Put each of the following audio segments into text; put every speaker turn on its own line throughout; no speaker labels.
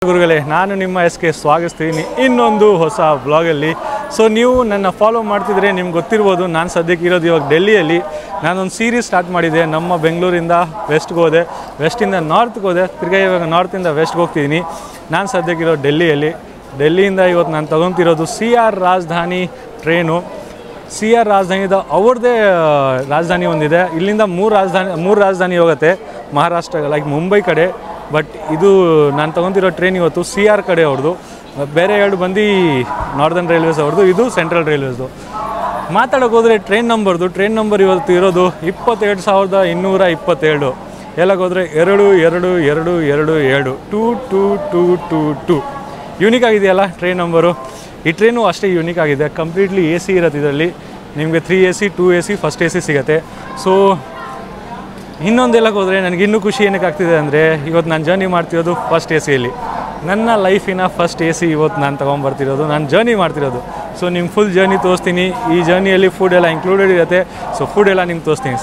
ಗುರುಗಳೇ, ನಾನು ನಿಮ್ಮ ಎಸ್ಗೆ ಸ್ವಾಗತಿಸ್ತೀನಿ ಇನ್ನೊಂದು ಹೊಸ ಬ್ಲಾಗಲ್ಲಿ. ಸೊ ನೀವು ನನ್ನ ಫಾಲೋ ಮಾಡ್ತಿದ್ರೆ ನಿಮ್ಗೆ ಗೊತ್ತಿರ್ಬೋದು, ನಾನು ಸದ್ಯಕ್ಕೆ ಇರೋದು ಇವಾಗ ಡೆಲ್ಲಿಯಲ್ಲಿ. ನಾನೊಂದು ಸೀರೀಸ್ ಸ್ಟಾರ್ಟ್ ಮಾಡಿದ್ದೆ. ನಮ್ಮ ಬೆಂಗಳೂರಿಂದ ವೆಸ್ಟ್ಗೆ ಹೋದೆ, ವೆಸ್ಟಿಂದ ನಾರ್ತ್ಗೆ ಹೋದೆ, ತಿರ್ಗಾ ಇವಾಗ ನಾರ್ತಿಂದ ವೆಸ್ಟ್ಗೆ ಹೋಗ್ತಿದ್ದೀನಿ. ನಾನು ಸದ್ಯಕ್ಕಿರೋ ಡೆಲ್ಲಿಯಲ್ಲಿ. ಡೆಲ್ಲಿಯಿಂದ ಇವತ್ತು ನಾನು ತೊಗೊತಿರೋದು CR ರಾಜಧಾನಿ ಟ್ರೈನು. CR ರಾಜಧಾನಿದ ಅವ್ರದ್ದೇ ರಾಜಧಾನಿ ಒಂದಿದೆ. ಇಲ್ಲಿಂದ ಮೂರು ರಾಜಧಾನಿ ಹೋಗುತ್ತೆ ಮಹಾರಾಷ್ಟ್ರ, ಲೈಕ್ ಮುಂಬೈ ಕಡೆ. ಬಟ್ ಇದು ನಾನು ತೊಗೊತಿರೋ ಟ್ರೈನ್ ಇವತ್ತು CR ಕಡೆ ಅವ್ರದ್ದು. ಬೇರೆ ಎರಡು ಬಂದು ನಾರ್ದರ್ನ್ ರೈಲ್ವೇಸ್ ಅವ್ರದ್ದು, ಇದು ಸೆಂಟ್ರಲ್ ರೈಲ್ವೇಸ್ದು. ಮಾತಾಡೋಕೆ ಹೋದರೆ ಟ್ರೈನ್ ನಂಬರ್ ಇವತ್ತು ಇರೋದು 27,227. ಎಲ್ಲಕ್ಕೆ ಹೋದರೆ 22222 2222. ಯೂನಿಕ್ ಆಗಿದೆಯಲ್ಲ ಟ್ರೈನ್ ನಂಬರು. ಈ ಟ್ರೈನು ಅಷ್ಟೇ ಯೂನಿಕ್ ಆಗಿದೆ. ಕಂಪ್ಲೀಟ್ಲಿ AC ಇರುತ್ತೆ ಇದರಲ್ಲಿ. ನಿಮಗೆ 3 AC 2 AC ಫಸ್ಟ್ AC ಸಿಗುತ್ತೆ. ಸೊ ಇನ್ನೊಂದು ಹೇಳಕ್ಕೆ ಹೋದರೆ ನನಗೆ ಇನ್ನೂ ಖುಷಿ ಏನಕ್ಕೆ ಆಗ್ತಿದೆ ಅಂದರೆ, ಇವತ್ತು ನಾನು ಜರ್ನಿ ಮಾಡ್ತಿರೋದು ಫಸ್ಟ್ ACಯಲ್ಲಿ. ನನ್ನ ಲೈಫಿನ ಫಸ್ಟ್ AC ಇವತ್ತು ನಾನು ತೊಗೊಂಬರ್ತಿರೋದು, ನಾನು ಜರ್ನಿ ಮಾಡ್ತಿರೋದು. ಸೊ ನಿಮ್ಗೆ ಫುಲ್ ಜರ್ನಿ ತೋರಿಸ್ತೀನಿ. ಈ ಜರ್ನಿಯಲ್ಲಿ ಫುಡ್ ಎಲ್ಲ ಇನ್ಕ್ಲೂಡೆಡ್ ಇರುತ್ತೆ. ಸೊ ಫುಡ್ ಎಲ್ಲ ನಿಮ್ಗೆ ತೋರಿಸ್ತೀನಿ.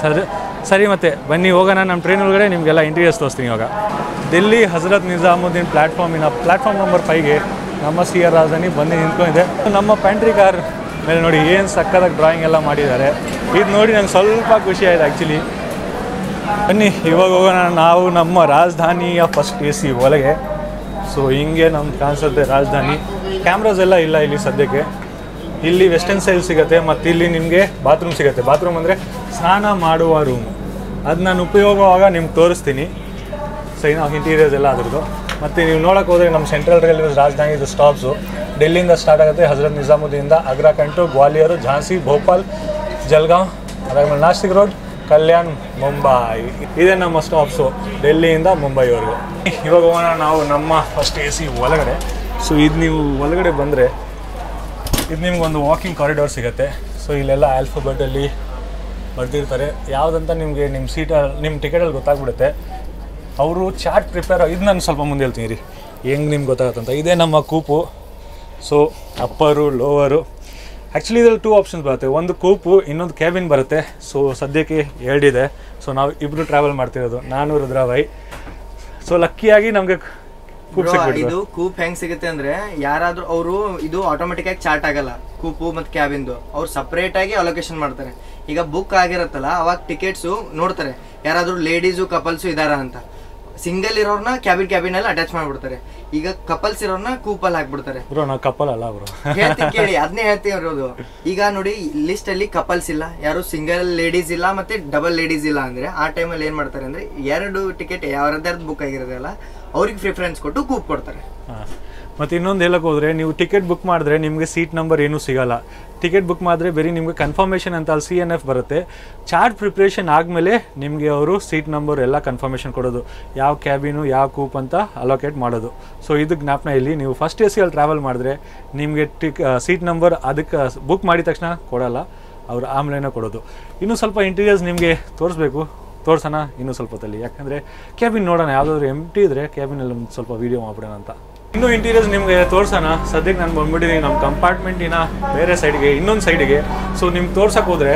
ಸರಿ ಮತ್ತೆ ಬನ್ನಿ ಹೋಗೋಣ ನಮ್ಮ ಟ್ರೈನ್ ಒಳಗಡೆ. ನಿಮಗೆಲ್ಲ ಇಂಟೀರಿಯರ್ಸ್ ತೋರಿಸ್ತೀನಿ. ಇವಾಗ ಡೆಲ್ಲಿ ಹಜರತ್ ನಿಜಾಮುದ್ದೀನ್ ಪ್ಲ್ಯಾಟ್ಫಾರ್ಮ್ ನಂಬರ್ 5ಗೆ ನಮ್ಮ CR ರಾಜಧಾನಿ ಬಂದು ನಿಂತ್ಕೊಂಡಿದೆ. ನಮ್ಮ ಪ್ಯಾಂಟ್ರಿ ಕಾರ್ ಮೇಲೆ ನೋಡಿ ಏನು ಸಕ್ಕತ್ತಾಗಿ ಡ್ರಾಯಿಂಗ್ ಎಲ್ಲ ಮಾಡಿದ್ದಾರೆ. ಇದು ನೋಡಿ ನಂಗೆ ಸ್ವಲ್ಪ ಖುಷಿ ಆಯಿತು ಆ್ಯಕ್ಚುಲಿ. ಬನ್ನಿ ಇವಾಗ ಹೋಗೋಣ ನಾವು ನಮ್ಮ ರಾಜಧಾನಿಯ ಫಸ್ಟ್ AC ಒಳಗೆ. ಸೊ ಹಿಂಗೆ ನಮ್ಗೆ ಕಾಣಿಸುತ್ತೆ ರಾಜಧಾನಿ. ಕ್ಯಾಮ್ರಾಸ್ ಎಲ್ಲ ಇಲ್ಲ ಇಲ್ಲಿ ಸದ್ಯಕ್ಕೆ. ಇಲ್ಲಿ ವೆಸ್ಟರ್ನ್ ಸ್ಟೈಲ್ ಸಿಗುತ್ತೆ, ಮತ್ತು ಇಲ್ಲಿ ನಿಮಗೆ ಬಾತ್ರೂಮ್ ಸಿಗುತ್ತೆ. ಬಾತ್ರೂಮ್ ಅಂದರೆ ಸ್ನಾನ ಮಾಡುವ ರೂಮು. ಅದು ನಾನು ಉಪಯೋಗವಾಗ ನಿಮ್ಗೆ ತೋರಿಸ್ತೀನಿ. ಸರಿ, ನಾವು ಇಂಟೀರಿಯರ್ಸ್ ಎಲ್ಲ ಅದ್ರದ್ದು. ಮತ್ತು ನೀವು ನೋಡೋಕೆ ಹೋದರೆ ನಮ್ಮ ಸೆಂಟ್ರಲ್ ರೈಲ್ವೇಸ್ ರಾಜಧಾನಿದು ಸ್ಟಾಪ್ಸು ಡೆಲ್ಲಿಯಿಂದ ಸ್ಟಾರ್ಟ್ ಆಗುತ್ತೆ. ಹಜರತ್ ನಿಜಾಮುದ್ದೀನಿಂದ ಆಗ್ರಾ ಕಂಟು, ಗ್ವಾಲಿಯರು, ಝಾನ್ಸಿ, ಭೋಪಾಲ್, ಜಲ್ಗಾಂವ್, ಅದಾದ್ಮೇಲೆ ನಾಸಿಕ್ ರೋಡ್, ಕಲ್ಯಾಣ್, ಮುಂಬೈ. ಇದೇ ನಮ್ಮ ಸ್ಟಾಪ್ಸು ಡೆಲ್ಲಿಯಿಂದ ಮುಂಬೈವರೆಗೂ. ಇವಾಗ ಹೋಗೋಣ ನಾವು ನಮ್ಮ ಫಸ್ಟ್ AC ಒಳಗಡೆ. ಸೊ ಇದು ನೀವು ಒಳಗಡೆ ಬಂದರೆ ಇದು ನಿಮ್ಗೊಂದು ವಾಕಿಂಗ್ ಕಾರಿಡಾರ್ ಸಿಗುತ್ತೆ. ಸೊ ಇಲ್ಲೆಲ್ಲ ಆಲ್ಫಾಬೆಟಲ್ಲಿ ಬರ್ತಿರ್ತಾರೆ. ಯಾವುದಂತ ನಿಮಗೆ ನಿಮ್ಮ ಟಿಕೆಟಲ್ಲಿ ಗೊತ್ತಾಗ್ಬಿಡುತ್ತೆ. ಅವರು ಚಾರ್ಟ್ ಇದು ನಾನು ಸ್ವಲ್ಪ ಮುಂದೆ ಹೇಳ್ತೀನಿ ರೀ, ಹೆಂಗೆ ನಿಮ್ಗೆ ಗೊತ್ತಾಗುತ್ತಂತ. ಇದೇ ನಮ್ಮ coupe. So upper, lower. Actually ಇದರಲ್ಲಿ 2 ಆಪ್ಷನ್ಸ್ ಬರುತ್ತೆ. ಒಂದು ಕೂಪು, ಇನ್ನೊಂದು ಕ್ಯಾಬಿನ್ ಬರುತ್ತೆ. ಸೊ ಸದ್ಯಕ್ಕೆ 2 ಇದೆ. ಸೊ ನಾವು ಇಬ್ಬರು ಟ್ರಾವೆಲ್ ಮಾಡ್ತಿರೋದು, ನಾನು ರುದ್ರಾಭಾಯ್. ಸೊ ಲಕ್ಕಿಯಾಗಿ ನಮಗೆ ಕೂಪ್ ಸಿಗುತ್ತೆ.
ಇದು ಕೂಪ್ ಹೆಂಗ್ ಸಿಗುತ್ತೆ ಅಂದ್ರೆ, ಯಾರಾದ್ರೂ ಅವರು ಇದು ಆಟೋಮೆಟಿಕ್ ಆಗಿ ಚಾರ್ಟ್ ಆಗಲ್ಲ. ಕೂಪು ಮತ್ತು ಕ್ಯಾಬಿನ್ದು ಅವ್ರು ಸಪ್ರೇಟ್ ಆಗಿ ಅಲೋಕೇಶನ್ ಮಾಡ್ತಾರೆ. ಈಗ ಬುಕ್ ಆಗಿರತ್ತಲ್ಲ, ಅವಾಗ ಟಿಕೆಟ್ಸು ನೋಡ್ತಾರೆ ಯಾರಾದ್ರೂ ಲೇಡೀಸು ಕಪಲ್ಸು ಇದಾರ ಅಂತ. ಸಿಂಗಲ್ ಇರೋರ್ನ ಕ್ಯಾಬಿನ್ ಅಲ್ಲಿ ಅಟ್ಯಾಚ್ ಮಾಡ್ಬಿಡ್ತಾರೆ. ಈಗ ಕಪಲ್ಸ್ ಇರೋರ್ನ ಕೂಪಲ್ಲಿ ಹಾಕ್ಬಿಡ್ತಾರೆ.
ಕಪಲ್ ಅಲ್ಲ ಬ್ರೋ,
ಹೇಳ್ತೀನಿ ಕೇಳಿ, ಅದನ್ನೇ ಹೇಳ್ತೀನಿ ಇರೋದು. ಈಗ ನೋಡಿ ಲಿಸ್ಟ್ ಅಲ್ಲಿ ಕಪಲ್ಸ್ ಇಲ್ಲ, ಯಾರು ಸಿಂಗಲ್ ಲೇಡೀಸ್ ಇಲ್ಲ, ಮತ್ತೆ ಡಬಲ್ ಲೇಡೀಸ್ ಇಲ್ಲ ಅಂದ್ರೆ ಆ ಟೈಮಲ್ಲಿ ಏನ್ ಮಾಡ್ತಾರೆ ಅಂದ್ರೆ, 2 ಟಿಕೆಟ್ ಯಾವ್ದಾದ್ರು ಬುಕ್ ಆಗಿರೋದಲ್ಲ ಅವ್ರಿಗೆ ಪ್ರಿಫರೆನ್ಸ್ ಕೊಟ್ಟು ಕೂಪ್ ಕೊಡ್ತಾರೆ.
ಮತ್ತು ಇನ್ನೊಂದು ಹೇಳಕ್ಕೆ ಹೋದರೆ, ನೀವು ಟಿಕೆಟ್ ಬುಕ್ ಮಾಡಿದ್ರೆ ನಿಮಗೆ ಸೀಟ್ ನಂಬರ್ ಏನೂ ಸಿಗೋಲ್ಲ. ಟಿಕೆಟ್ ಬುಕ್ ಮಾಡಿದ್ರೆ ಬರೀ ನಿಮಗೆ ಕನ್ಫರ್ಮೇಷನ್ ಅಂತ ಅಲ್ಲಿ CNF ಬರುತ್ತೆ. ಚಾರ್ಟ್ ಪ್ರಿಪ್ರೇಷನ್ ಆದಮೇಲೆ ನಿಮಗೆ ಅವರು ಸೀಟ್ ನಂಬರ್ ಎಲ್ಲ ಕನ್ಫರ್ಮೇಷನ್ ಕೊಡೋದು, ಯಾವ ಕ್ಯಾಬಿನು ಯಾವ ಕೂಪ್ ಅಂತ ಅಲೋಕೇಟ್ ಮಾಡೋದು. ಸೊ ಇದು ಜ್ಞಾಪನ ಇಲ್ಲಿ. ನೀವು ಫಸ್ಟ್ ACಯಲ್ಲಿ ಟ್ರಾವೆಲ್ ಮಾಡಿದ್ರೆ ನಿಮಗೆ ಸೀಟ್ ನಂಬರ್ ಅದಕ್ಕೆ ಬುಕ್ ಮಾಡಿದ ತಕ್ಷಣ ಕೊಡೋಲ್ಲ, ಅವರು ಆಮೇಲೆ ಕೊಡೋದು. ಇನ್ನೂ ಸ್ವಲ್ಪ ಇಂಟೀರಿಯರ್ಸ್ ನಿಮಗೆ ತೋರಿಸೋಣ ಇನ್ನೂ ಸ್ವಲ್ಪ ಹೊತ್ತಲ್ಲಿ. ಯಾಕಂದರೆ ಕ್ಯಾಬಿನ್ ನೋಡೋಣ, ಯಾವುದಾದ್ರು ಎಂಟಿ ಇದ್ದರೆ ಕ್ಯಾಬಿನಲ್ಲಿ ಒಂದು ಸ್ವಲ್ಪ ವೀಡಿಯೋ ಮಾಡ್ಬಿಡೋಣ ಅಂತ. ಇನ್ನೂ ಇಂಟೀರಿಯರ್ಸ್ ನಿಮಗೆ ತೋರಿಸೋಣ. ಸದ್ಯಕ್ಕೆ ನಾನು ಬಂದ್ಬಿಟ್ಟಿದ್ದೀನಿ ನಮ್ಮ ಕಂಪಾರ್ಟ್ಮೆಂಟಿನ ಬೇರೆ ಸೈಡ್ಗೆ, ಇನ್ನೊಂದು ಸೈಡಿಗೆ. ಸೊ ನಿಮ್ಗೆ ತೋರ್ಸಕ್ಕೆ ಹೋದರೆ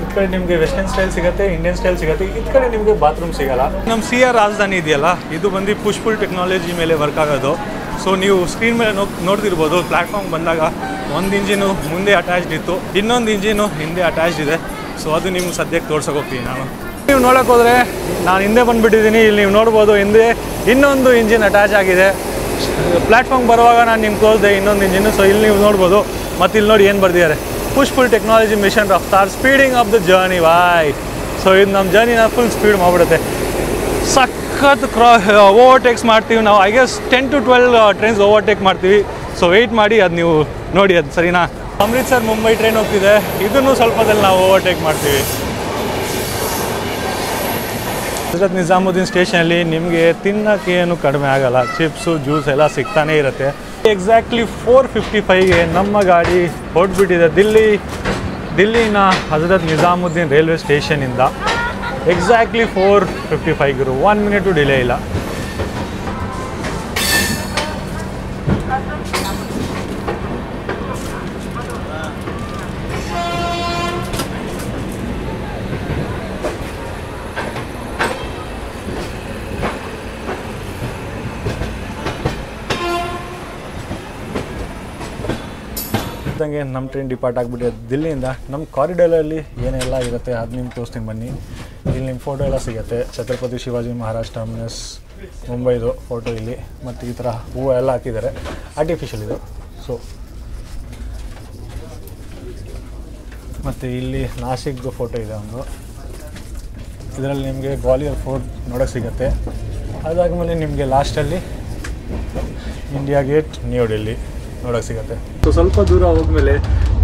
ಈ ಕಡೆ ನಿಮಗೆ ವೆಸ್ಟರ್ನ್ ಸ್ಟೈಲ್ ಸಿಗುತ್ತೆ, ಇಂಡಿಯನ್ ಸ್ಟೈಲ್ ಸಿಗುತ್ತೆ. ಈ ಕಡೆ ನಿಮಗೆ ಬಾತ್ರೂಮ್ ಸಿಗೋಲ್ಲ. ನಮ್ಮ CR ರಾಜಧಾನಿ ಇದೆಯಲ್ಲ, ಇದು ಬಂದು ಪುಷ್ಫುಲ್ ಟೆಕ್ನಾಲಜಿ ಮೇಲೆ ವರ್ಕ್ ಆಗೋದು. ಸೊ ನೀವು ಸ್ಕ್ರೀನ್ ಮೇಲೆ ನೋಡ್ತಿರ್ಬೋದು, ಪ್ಲ್ಯಾಟ್ಫಾರ್ಮ್ ಬಂದಾಗ ಒಂದು ಇಂಜಿನು ಮುಂದೆ ಅಟ್ಯಾಚ್ಡ್ ಇತ್ತು, ಇನ್ನೊಂದು ಇಂಜಿನು ಹಿಂದೆ ಅಟ್ಯಾಚ್ಡ್ ಇದೆ. ಸೊ ಅದು ನಿಮ್ಗೆ ಸದ್ಯಕ್ಕೆ ತೋರ್ಸಕ್ಕೆ ಹೋಗ್ತೀನಿ ನಾನು. ನೀವು ನೋಡೋಕೆ ಹೋದರೆ ನಾನು ಹಿಂದೆ ಬಂದುಬಿಟ್ಟಿದ್ದೀನಿ. ಇಲ್ಲಿ ನೀವು ನೋಡ್ಬೋದು, ಹಿಂದೆ ಇನ್ನೊಂದು ಇಂಜಿನ್ ಅಟ್ಯಾಚ್ ಆಗಿದೆ. ಪ್ಲ್ಯಾಟ್ಫಾರ್ಮ್ ಬರುವಾಗ ನಾನು ನಿಮ್ಗೆ ತೋರಿಸಿದೆ ಇನ್ನೊಂದು ಇಂಜಿನು. ಸೊ ಇಲ್ಲಿ ನೀವು ನೋಡ್ಬೋದು. ಮತ್ತು ಇಲ್ಲಿ ನೋಡಿ ಏನು ಬರ್ದಿದ್ದಾರೆ, push pull technology mission Raftaar speeding of the journey way. So ಇದು ನಮ್ಮ ಜರ್ನಿನ ಫುಲ್ ಸ್ಪೀಡ್ ಮಾಡಿಬಿಡುತ್ತೆ. ಸಖತ್ ಓವರ್ಟೇಕ್ಸ್ ಮಾಡ್ತೀವಿ ನಾವು. I guess 10 to 12 trains overtake ಮಾಡ್ತೀವಿ. ಸೊ ವೆಯ್ಟ್ ಮಾಡಿ, ಅದು ನೀವು ನೋಡಿ, ಅದು ಸರಿನಾ. ಅಮೃತ್ಸರ್ ಮುಂಬೈ ಟ್ರೈನ್ ಹೋಗ್ತಿದೆ, ಇದನ್ನು ಸ್ವಲ್ಪದಲ್ಲಿ ನಾವು ಓವರ್ಟೇಕ್ ಮಾಡ್ತೀವಿ. ಹಜರತ್ ನಿಜಾಮುದ್ದೀನ್ ಸ್ಟೇಷನಲ್ಲಿ ನಿಮಗೆ ತಿನ್ನೋಕ್ಕೆ ಏನು ಕಡಿಮೆ ಆಗೋಲ್ಲ. ಚಿಪ್ಸು, ಜ್ಯೂಸ್ ಎಲ್ಲ ಸಿಗ್ತಾನೇ ಇರುತ್ತೆ. ಎಕ್ಸಾಕ್ಟ್ಲಿ 4:55ಗೆ ನಮ್ಮ ಗಾಡಿ ಹೊರಟ್ಬಿಟ್ಟಿದೆ ದಿಲ್ಲಿನ ಹಜರತ್ ನಿಜಾಮುದ್ದೀನ್ ರೈಲ್ವೆ ಸ್ಟೇಷನಿಂದ. ಎಕ್ಸಾಕ್ಟ್ಲಿ 4:55 1 ಮಿನಿಟು ಡಿಲೇ ಇಲ್ಲ. ಇದ್ದಂಗೆ ನಮ್ಮ ಟ್ರೈನ್ ಡಿಪಾರ್ಟ್ ಆಗಿಬಿಟ್ಟಿದೆ ದಿಲ್ಲಿಯಿಂದ. ನಮ್ಮ ಕಾರಿಡಾರಲ್ಲಿ ಏನೆಲ್ಲ ಇರುತ್ತೆ ಅದು ನಿಮ್ಗೆ ತೋರಿಸ್ತೀನಿ ಬನ್ನಿ. ಇಲ್ಲಿ ನಿಮ್ಮ ಫೋಟೋ ಎಲ್ಲ ಸಿಗುತ್ತೆ. ಛತ್ರಪತಿ ಶಿವಾಜಿ ಮಹಾರಾಜ್ ಟರ್ಮಿನಸ್ ಮುಂಬೈದು ಫೋಟೋ ಇಲ್ಲಿ. ಮತ್ತು ಈ ಥರ ಹೂವು ಎಲ್ಲ ಹಾಕಿದ್ದಾರೆ, ಆರ್ಟಿಫಿಷಿಯಲ್ ಇದು. ಸೊ ಮತ್ತು ಇಲ್ಲಿ ನಾಸಿಕ್ದು ಫೋಟೋ ಇದೆ ಒಂದು. ಇದರಲ್ಲಿ ನಿಮಗೆ ಗ್ವಾಲಿಯರ್ ಫೋರ್ಟ್ ನೋಡೋಕ್ಕೆ ಸಿಗುತ್ತೆ. ಅದಾದಮೇಲೆ ನಿಮಗೆ ಲಾಸ್ಟಲ್ಲಿ ಇಂಡಿಯಾ ಗೇಟ್ ನ್ಯೂ ಡೆಲ್ಲಿ ನೋಡೋಕ್ಕೆ ಸಿಗುತ್ತೆ. ಸೊ ಸ್ವಲ್ಪ ದೂರ ಹೋದ್ಮೇಲೆ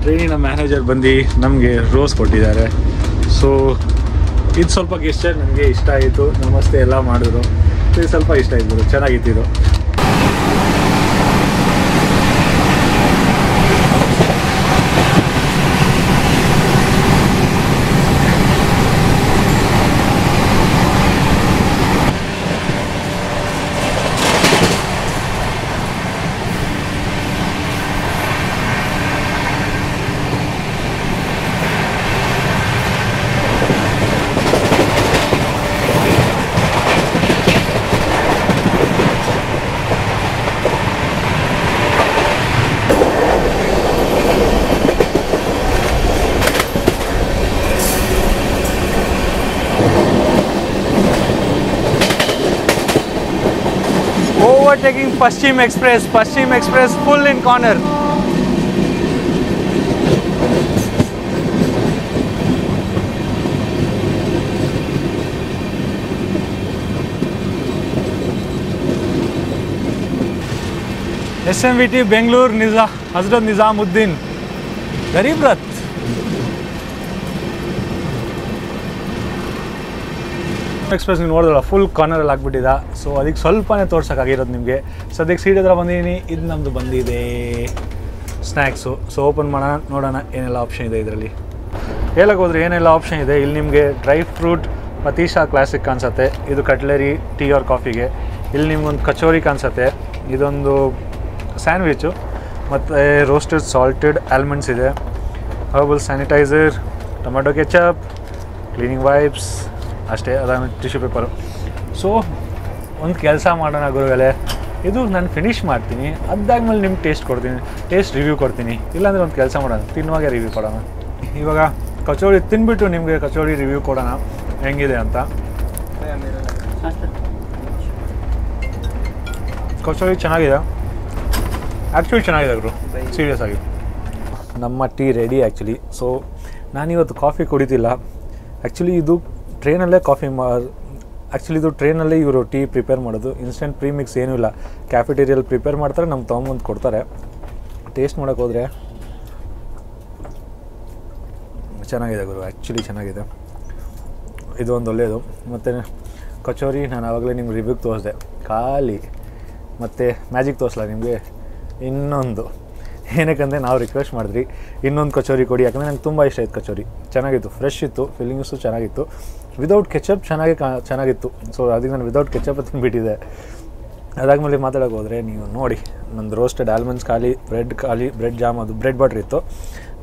ಟ್ರೈನಿನ ಮ್ಯಾನೇಜರ್ ಬಂದು ನಮಗೆ ರೋಸ್ ಕೊಟ್ಟಿದ್ದಾರೆ. ಸೊ ಇದು ಸ್ವಲ್ಪ ಗೆಸ್ಚರ್ ನನಗೆ ಇಷ್ಟ ಆಯಿತು. ನಮಸ್ತೆ ಎಲ್ಲ ಮಾಡಿದ್ರು. ಇದು ಸ್ವಲ್ಪ ಇಷ್ಟ ಆಯಿತು, ಚೆನ್ನಾಗಿತ್ತು ಇದು. Overtaking Paschim Express full in corner. SMVT Bengaluru Hazrat Nizamuddin Garib Rath. Express ನೀವು ನೋಡಿದ್ರಲ್ಲ ಫುಲ್ ಕಾರ್ನರಲ್ಲಿ ಆಗಿಬಿಟ್ಟಿದೆ. ಸೊ ಅದಕ್ಕೆ ಸ್ವಲ್ಪನೇ ತೋರ್ಸೋಕ್ಕಾಗಿರೋದು ನಿಮಗೆ. ಸದ್ಯಕ್ಕೆ ಸೀಟ್ ಹತ್ರ ಬಂದಿದ್ದೀನಿ. ಇದು ನಮ್ಮದು ಬಂದಿದೆ ಸ್ನ್ಯಾಕ್ಸು. ಸೊ ಓಪನ್ ಮಾಡೋಣ, ನೋಡೋಣ ಏನೆಲ್ಲ ಆಪ್ಷನ್ ಇದೆ ಇದರಲ್ಲಿ. ಹೇಳಕ್ಕೆ ಹೋದರೆ ಏನೆಲ್ಲ ಆಪ್ಷನ್ ಇದೆ. ಇಲ್ಲಿ ನಿಮಗೆ ಡ್ರೈ ಫ್ರೂಟ್ ಪತೀಶಾ ಕ್ಲಾಸಿಕ್ ಕಾಣಿಸುತ್ತೆ. ಇದು ಕಟ್ಲರಿ ಟೀ ಆರ್ ಕಾಫಿಗೆ. ಇಲ್ಲಿ ನಿಮ್ಗೊಂದು ಕಚೋರಿ ಕಾಣಿಸುತ್ತೆ. ಇದೊಂದು ಸ್ಯಾಂಡ್ವಿಚ್ಚು ಮತ್ತು ರೋಸ್ಟೆಡ್ ಸಾಲ್ಟೆಡ್ ಆಲ್ಮಂಡ್ಸ್ ಇದೆ. Herbal sanitiser, tomato ketchup, cleaning wipes ಅಷ್ಟೇ. ಅದಾದ ಟಿಶ್ಯೂ ಪೇಪರು. ಸೊ ಒಂದು ಕೆಲಸ ಮಾಡೋಣ ಗುರುಗಳೇ, ಇದು ನಾನು ಫಿನಿಷ್ ಮಾಡ್ತೀನಿ. ಅದಾದ್ಮೇಲೆ ನಿಮ್ಗೆ ಟೇಸ್ಟ್ ರಿವ್ಯೂ ಕೊಡ್ತೀನಿ. ಇಲ್ಲಾಂದರೆ ಒಂದು ಕೆಲಸ ಮಾಡೋಣ, ತಿನ್ನುವಾಗೆ ರಿವ್ಯೂ ಕೊಡೋಣ. ಇವಾಗ ಕಚೋರಿ ತಿನ್ಬಿಟ್ಟು ನಿಮಗೆ ಕಚೋರಿ ರಿವ್ಯೂ ಕೊಡೋಣ ಹೆಂಗಿದೆ ಅಂತ. ಕಚೋರಿ ಚೆನ್ನಾಗಿದೆ, ಆ್ಯಕ್ಚುಲಿ ಚೆನ್ನಾಗಿದೆ ಗುರು, ಸೀರಿಯಸ್ ಆಗಿ. ನಮ್ಮ ಟೀ ರೆಡಿ ಆ್ಯಕ್ಚುಲಿ. ಸೊ ನಾನಿವತ್ತು ಕಾಫಿ ಕುಡಿತಿಲ್ಲ. ಆ್ಯಕ್ಚುಲಿ ಇದು ಟ್ರೈನಲ್ಲೇ ಆ್ಯಕ್ಚುಲಿ ಇದು ಟ್ರೈನಲ್ಲೇ ಇವರು ಟೀ ಪ್ರಿಪೇರ್ ಮಾಡೋದು. ಇನ್ಸ್ಟೆಂಟ್ ಪ್ರೀಮಿಕ್ಸ್ ಏನೂ ಇಲ್ಲ, ಕ್ಯಾಫೆಟೇರಿಯಲ್ಲಿ ಪ್ರಿಪೇರ್ ಮಾಡ್ತಾರೆ, ನಮ್ಗೆ ತೊಗೊಂಬಂದು ಕೊಡ್ತಾರೆ. ಟೇಸ್ಟ್ ಮಾಡೋಕ್ಕೆ ಹೋದರೆ ಚೆನ್ನಾಗಿದೆ ಗುರು, ಆ್ಯಕ್ಚುಲಿ ಚೆನ್ನಾಗಿದೆ. ಇದು ಒಂದು ಒಳ್ಳೆಯದು. ಮತ್ತು ಕಚೋರಿ ನಾನು ಆವಾಗಲೇ ನಿಮ್ಗೆ ರಿವ್ಯೂಗೆ ತೋರಿಸಿದೆ ಖಾಲಿ. ಮತ್ತು ಮ್ಯಾಜಿಕ್ ತೋರಿಸಲ್ಲ ನಿಮಗೆ. ಇನ್ನೊಂದು ಏನಕ್ಕಂದರೆ ನಾವು ರಿಕ್ವೆಸ್ಟ್ ಮಾಡಿದ್ರಿ ಇನ್ನೊಂದು ಕಚೋರಿ ಕೊಡಿ, ಯಾಕಂದರೆ ನಂಗೆ ತುಂಬ ಇಷ್ಟ ಆಯಿತು ಕಚೋರಿ. ಚೆನ್ನಾಗಿತ್ತು, ಫ್ರೆಶ್ ಇತ್ತು, ಫಿಲ್ಲಿಂಗ್ಸು ಚೆನ್ನಾಗಿತ್ತು, ವಿದೌಟ್ ಕೆಚಪ್ ಚೆನ್ನಾಗಿತ್ತು. ಸೊ ಅದಕ್ಕೆ ನಾನು ವಿದೌಟ್ ಕೆಚಪ್ ತಿಂದುಬಿಟ್ಟಿದ್ದೆ. ಅದಾದಮೇಲೆ ಮಾತಾಡೋಕೆ ಹೋದರೆ ನೀವು ನೋಡಿ, ನಂದು ರೋಸ್ಟೆಡ್ ಆಲ್ಮಂಡ್ಸ್ ಖಾಲಿ, ಬ್ರೆಡ್ ಜಾಮ್, ಅದು ಬ್ರೆಡ್ ಬಟ್ರ್ ಇತ್ತು.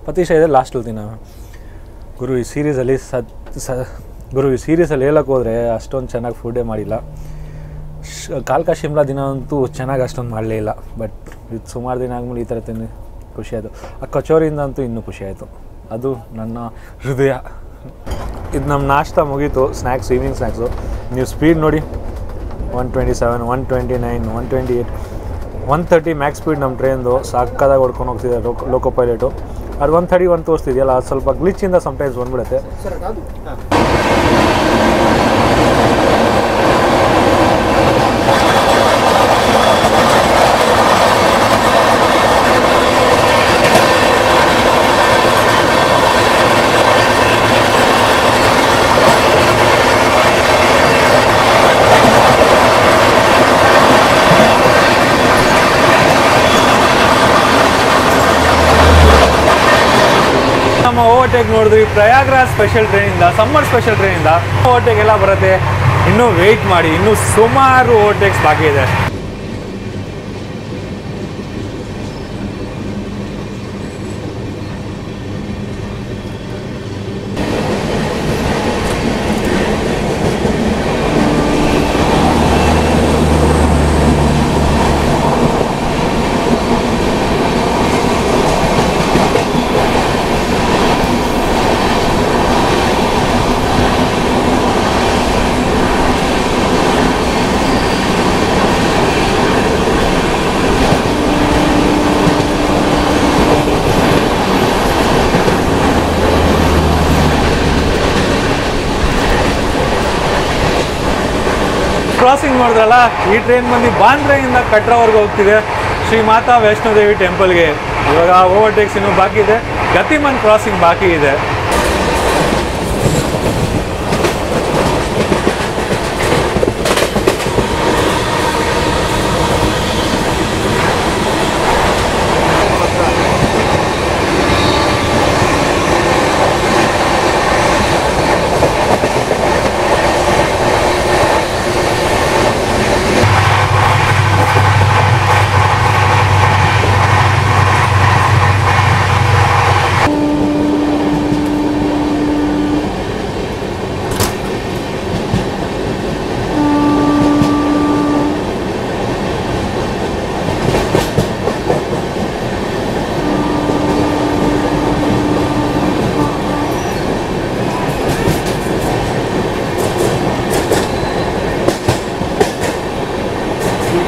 ಪತೀಶಾ ಇದೆ ಲಾಸ್ಟಲ್ಲಿ ತಿನ್ನೋ. ಗುರು ಈ ಸೀರೀಸಲ್ಲಿ ಹೇಳೋಕ್ಕೆ ಹೋದರೆ ಅಷ್ಟೊಂದು ಚೆನ್ನಾಗಿ ಫುಡ್ಡೇ ಮಾಡಿಲ್ಲ. ಕಾಲ್ಕಾ ಶಿಮ್ಲಾ ದಿನ ಅಂತೂ ಚೆನ್ನಾಗಿ ಅಷ್ಟೊಂದು ಮಾಡಲೇ ಇಲ್ಲ. ಬಟ್ ಇದು ಸುಮಾರು ದಿನ ಆದಮೇಲೆ ಈ ಥರ ತಿಂದು ಖುಷಿಯಾಯಿತು. ಆ ಕಚೋರಿಯಿಂದ ಅಂತೂ ಇನ್ನೂ ಖುಷಿಯಾಯಿತು. ಅದು ನನ್ನ ಹೃದಯ. ಇದು ನಮ್ಮ ನಾಷ್ಟ ಮುಗೀತು. Snacks, evening snacks. ನೀವು ಸ್ಪೀಡ್ ನೋಡಿ, 127, 129, 128, 130 ಮ್ಯಾಕ್ಸ್ ಸ್ಪೀಡ್ ನಮ್ಮ ಟ್ರೈನ್ದು. ಸಾಕಾದಾಗ ಹೊಡ್ಕೊಂಡು ಹೋಗ್ತಿದೆ ಲೋಕೋ ಪೈಲಟು. ಅದು 131 ತೋರಿಸ್ತಿದೆಯಲ್ಲ, ಅದು ಸ್ವಲ್ಪ ಗ್ಲಿಚ್ಚಿಂದ ಸಮ್ಟೈಮ್ಸ್ ಬಂದ್ಬಿಡುತ್ತೆ. ನಮ್ಮ ಓವರ್ಟೇಕ್ ನೋಡಿದ್ವಿ ಪ್ರಯಾಗ್ರಾಜ್ ಸ್ಪೆಷಲ್ ಟ್ರೈನಿಂದ, ಸಮ್ಮರ್ ಸ್ಪೆಷಲ್ ಟ್ರೈನಿಂದ. ಓವರ್ಟೇಕ್ ಎಲ್ಲ ಬರುತ್ತೆ, ಇನ್ನೂ ವೆಯ್ಟ್ ಮಾಡಿ, ಇನ್ನೂ ಸುಮಾರು ಓವರ್ಟೇಕ್ಸ್ ಬಾಕಿ ಇದೆ. ಕ್ರಾಸಿಂಗ್ ನೋಡಿದ್ರಲ್ಲ, ಈ ಟ್ರೈನ್ ಬಂದು ಬಾಂದ್ರೆಯಿಂದ ಕಟ್ರಾವರೆಗೆ ಹೋಗ್ತಿದೆ ಶ್ರೀ ಮಾತಾ ವೈಷ್ಣೋದೇವಿ ಟೆಂಪಲ್ಗೆ. ಇವಾಗ ಓವರ್ಟೇಕ್ಸ್ ಇನ್ನೂ ಬಾಕಿ ಇದೆ, ಗತಿಮಾನ್ ಕ್ರಾಸಿಂಗ್ ಬಾಕಿ ಇದೆ.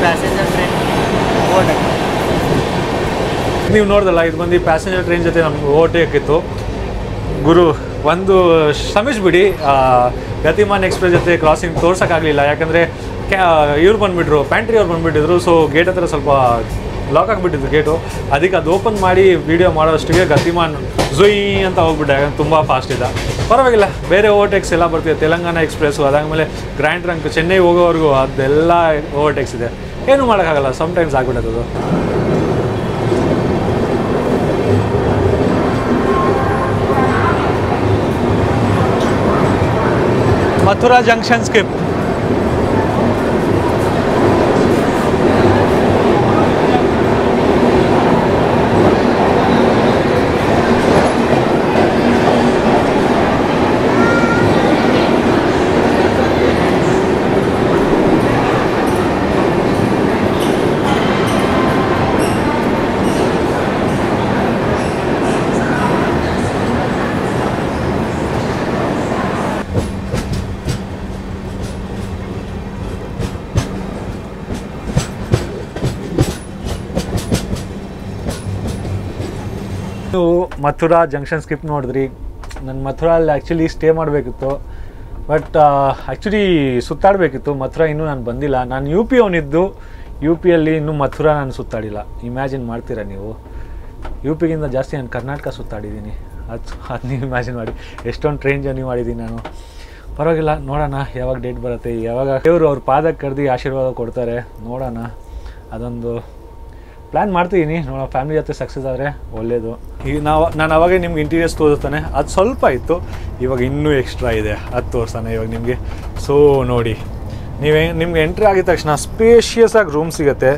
ಪ್ಯಾಸೆಂಜರ್ ಟ್ರೈನ್
ನೀವು ನೋಡ್ದಲ್ಲ, ಇದು ಬಂದು ಪ್ಯಾಸೆಂಜರ್ ಟ್ರೈನ್ ಜೊತೆ ನಮ್ಗೆ ಓವರ್ಟೇಕ್ ಇತ್ತು ಗುರು. ಒಂದು ಶ್ರಮಿಸ್ಬಿಡಿ, ಗತಿಮಾನ್ ಎಕ್ಸ್ಪ್ರೆಸ್ ಜೊತೆ ಕ್ರಾಸಿಂಗ್ ತೋರ್ಸೋಕ್ಕಾಗಲಿಲ್ಲ, ಯಾಕಂದರೆ ಇವ್ರು ಬಂದುಬಿಟ್ರು, ಪ್ಯಾಂಟ್ರಿ ಅವ್ರು ಬಂದುಬಿಟ್ಟಿದ್ರು. ಸೊ ಗೇಟ್ ಹತ್ರ ಸ್ವಲ್ಪ ಲಾಕ್ ಆಗಿಬಿಟ್ಟಿದ್ದು ಗೇಟು, ಅದಕ್ಕೆ ಅದು ಓಪನ್ ಮಾಡಿ ವೀಡಿಯೋ ಮಾಡೋಷ್ಟಕ್ಕೆ ಗತಿಮಾನ್ ಝುಯ್ ಅಂತ ಹೋಗ್ಬಿಟ್ಟೆ, ಯಾಕಂದ್ರೆ ತುಂಬ ಫಾಸ್ಟ್ ಇದೆ. ಪರವಾಗಿಲ್ಲ, ಬೇರೆ ಓವರ್ಟೇಕ್ಸ್ ಎಲ್ಲ ಬರ್ತಿದೆ, ತೆಲಂಗಾಣ ಎಕ್ಸ್ಪ್ರೆಸ್ಸು, ಅದಾದಮೇಲೆ ಗ್ರ್ಯಾಂಡ್ ಟ್ರಂಕ್ ಚೆನ್ನೈ ಹೋಗೋವರೆಗೂ ಅದೆಲ್ಲ ಓವರ್ಟೇಕ್ಸ್ ಇದೆ. ಏನೂ ಮಾಡೋಕ್ಕಾಗಲ್ಲ, ಸಮ್ಟೈಮ್ಸ್ ಆಗ್ಬಿಟ್ಟದು. Mathura junction skip. ನೀವು ಮಥುರಾ ಜಂಕ್ಷನ್ ಸ್ಕಿಪ್ ನೋಡಿದ್ರಿ. ನಾನು ಮಥುರಲ್ಲಿ ಆ್ಯಕ್ಚುಲಿ ಸ್ಟೇ ಮಾಡಬೇಕಿತ್ತು, ಬಟ್ ಆ್ಯಕ್ಚುಲಿ ಸುತ್ತಾಡಬೇಕಿತ್ತು. ಮಥುರಾ ಇನ್ನೂ ನಾನು ಬಂದಿಲ್ಲ. ನಾನು ಯು ಪಿ ಅವನಿದ್ದು, ಯು ಪಿಯಲ್ಲಿ ಇನ್ನೂ ಮಥುರಾ ನಾನು ಸುತ್ತಾಡಿಲ್ಲ. ಇಮ್ಯಾಜಿನ್ ಮಾಡ್ತೀರಾ ನೀವು? ಯು ಪಿಗಿಂತ ಜಾಸ್ತಿ ನಾನು ಕರ್ನಾಟಕ ಸುತ್ತಾಡಿದ್ದೀನಿ. ಅದು ನೀವು ಇಮ್ಯಾಜಿನ್ ಮಾಡಿ, ಎಷ್ಟೊಂದು ಟ್ರೈನ್ ಜರ್ನಿ ಮಾಡಿದ್ದೀನಿ ನಾನು. ಪರವಾಗಿಲ್ಲ, ನೋಡೋಣ ಯಾವಾಗ ಡೇಟ್ ಬರುತ್ತೆ, ಯಾವಾಗ ದೇವರು ಅವ್ರ ಪಾದಕ್ಕೆ ಕರೆದು ಆಶೀರ್ವಾದ ಕೊಡ್ತಾರೆ, ನೋಡೋಣ. ಅದೊಂದು ಪ್ಲ್ಯಾನ್ ಮಾಡ್ತಿದ್ದೀನಿ, ನೋಡೋಣ. ಫ್ಯಾಮಿಲಿ ಜೊತೆ ಸಕ್ಸಸ್ ಆದರೆ ಒಳ್ಳೆಯದು. ಈಗ ನಾನು ಅವಾಗೇ ನಿಮ್ಗೆ ಇಂಟೀರಿಯರ್ಸ್ ತೋರಿಸ್ತಾನೆ, ಅದು ಸ್ವಲ್ಪ ಇತ್ತು, ಇವಾಗ ಇನ್ನೂ ಎಕ್ಸ್ಟ್ರಾ ಇದೆ, ಅದು ತೋರಿಸ್ತಾನೆ ಇವಾಗ ನಿಮಗೆ. ಸೊ ನೋಡಿ, ನಿಮ್ಗೆ ಎಂಟ್ರಿ ಆಗಿದ ತಕ್ಷಣ ಸ್ಪೇಷಿಯಸ್ ಆಗಿ ರೂಮ್ ಸಿಗುತ್ತೆ.